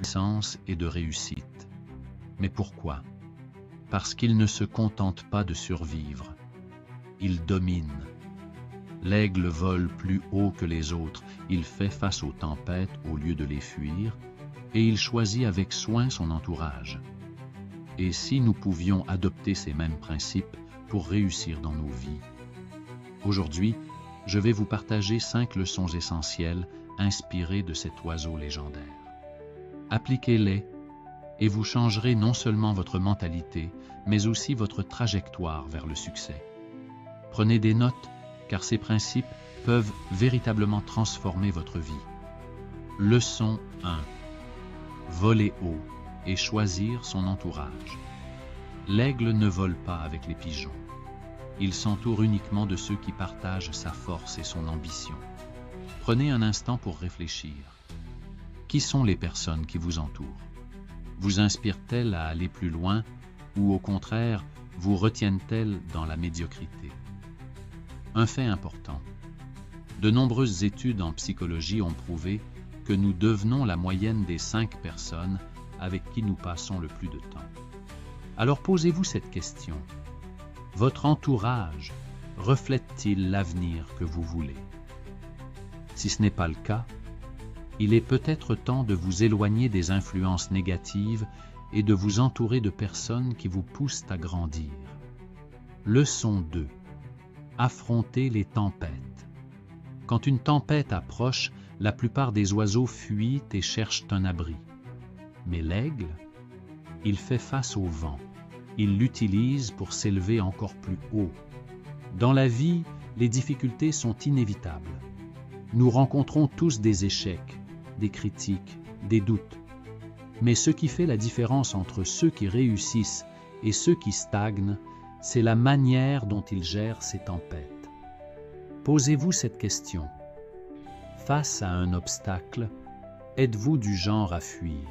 sens et de réussite. Mais pourquoi? Parce qu'il ne se contente pas de survivre. Il domine. L'aigle vole plus haut que les autres, il fait face aux tempêtes au lieu de les fuir, et il choisit avec soin son entourage. Et si nous pouvions adopter ces mêmes principes pour réussir dans nos vies? Aujourd'hui, je vais vous partager 5 leçons essentielles inspirées de cet oiseau légendaire. Appliquez-les et vous changerez non seulement votre mentalité, mais aussi votre trajectoire vers le succès. Prenez des notes, car ces principes peuvent véritablement transformer votre vie. Leçon 1. Voler haut et choisir son entourage. L'aigle ne vole pas avec les pigeons. Il s'entoure uniquement de ceux qui partagent sa force et son ambition. Prenez un instant pour réfléchir. Qui sont les personnes qui vous entourent? Vous inspirent-elles à aller plus loin ou au contraire, vous retiennent-elles dans la médiocrité? Un fait important. De nombreuses études en psychologie ont prouvé que nous devenons la moyenne des 5 personnes avec qui nous passons le plus de temps. Alors posez-vous cette question. Votre entourage reflète-t-il l'avenir que vous voulez? Si ce n'est pas le cas, il est peut-être temps de vous éloigner des influences négatives et de vous entourer de personnes qui vous poussent à grandir. Leçon 2. Affronter les tempêtes. Quand une tempête approche, la plupart des oiseaux fuient et cherchent un abri. Mais l'aigle, il fait face au vent. Il l'utilise pour s'élever encore plus haut. Dans la vie, les difficultés sont inévitables. Nous rencontrons tous des échecs, des critiques, des doutes. Mais ce qui fait la différence entre ceux qui réussissent et ceux qui stagnent, c'est la manière dont ils gèrent ces tempêtes. Posez-vous cette question. Face à un obstacle, êtes-vous du genre à fuir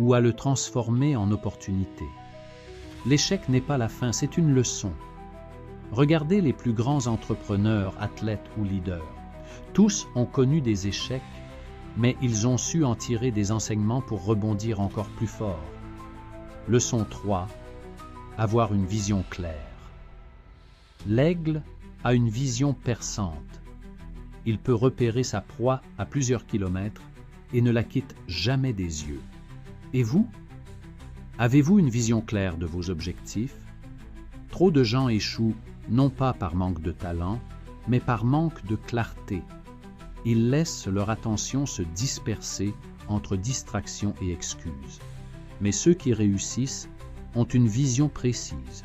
ou à le transformer en opportunité? L'échec n'est pas la fin, c'est une leçon. Regardez les plus grands entrepreneurs, athlètes ou leaders. Tous ont connu des échecs, mais ils ont su en tirer des enseignements pour rebondir encore plus fort. Leçon 3. Avoir une vision claire. L'aigle a une vision perçante. Il peut repérer sa proie à plusieurs kilomètres et ne la quitte jamais des yeux. Et vous? Avez-vous une vision claire de vos objectifs? Trop de gens échouent non pas par manque de talent, mais par manque de clarté. Ils laissent leur attention se disperser entre distractions et excuses. Mais ceux qui réussissent ont une vision précise,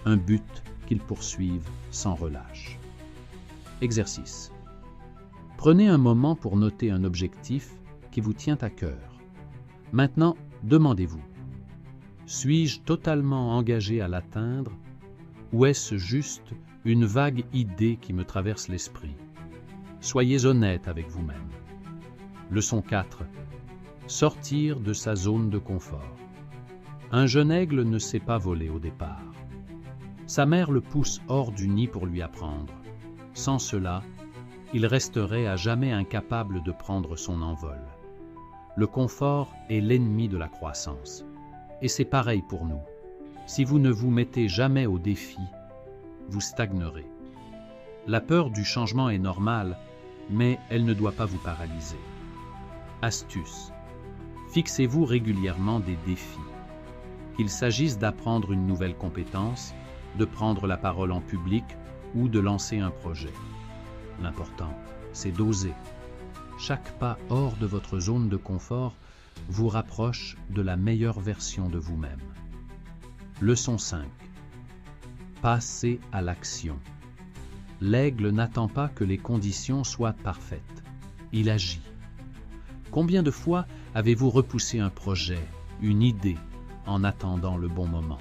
un but qu'ils poursuivent sans relâche. Exercice. Prenez un moment pour noter un objectif qui vous tient à cœur. Maintenant, demandez-vous, suis-je totalement engagé à l'atteindre ou est-ce juste une vague idée qui me traverse l'esprit? Soyez honnête avec vous-même. Leçon 4. Sortir de sa zone de confort. Un jeune aigle ne sait pas voler au départ. Sa mère le pousse hors du nid pour lui apprendre. Sans cela, il resterait à jamais incapable de prendre son envol. Le confort est l'ennemi de la croissance. Et c'est pareil pour nous. Si vous ne vous mettez jamais au défi, vous stagnerez. La peur du changement est normale, mais elle ne doit pas vous paralyser. Astuce. Fixez-vous régulièrement des défis. Qu'il s'agisse d'apprendre une nouvelle compétence, de prendre la parole en public ou de lancer un projet. L'important, c'est d'oser. Chaque pas hors de votre zone de confort vous rapproche de la meilleure version de vous-même. Leçon 5. Passez à l'action. L'aigle n'attend pas que les conditions soient parfaites. Il agit. Combien de fois avez-vous repoussé un projet, une idée, en attendant le bon moment?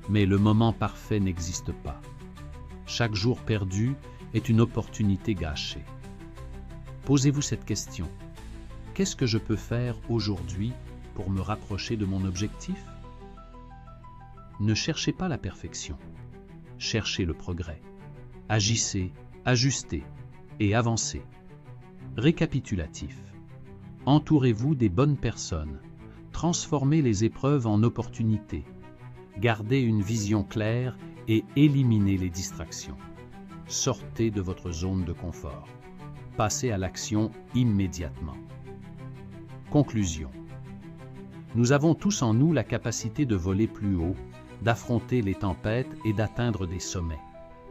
Mais le moment parfait n'existe pas. Chaque jour perdu est une opportunité gâchée. Posez-vous cette question. Qu'est-ce que je peux faire aujourd'hui pour me rapprocher de mon objectif? Ne cherchez pas la perfection. Cherchez le progrès. Agissez, ajustez et avancez. Récapitulatif. Entourez-vous des bonnes personnes. Transformez les épreuves en opportunités. Gardez une vision claire et éliminez les distractions. Sortez de votre zone de confort. Passez à l'action immédiatement. Conclusion. Nous avons tous en nous la capacité de voler plus haut, d'affronter les tempêtes et d'atteindre des sommets.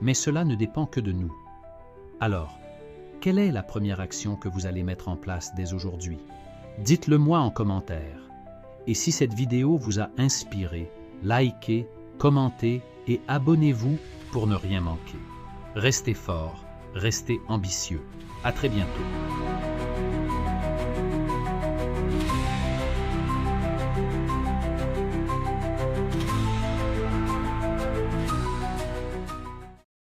Mais cela ne dépend que de nous. Alors, quelle est la première action que vous allez mettre en place dès aujourd'hui? Dites-le moi en commentaire. Et si cette vidéo vous a inspiré, likez, commentez et abonnez-vous pour ne rien manquer. Restez fort, restez ambitieux. À très bientôt.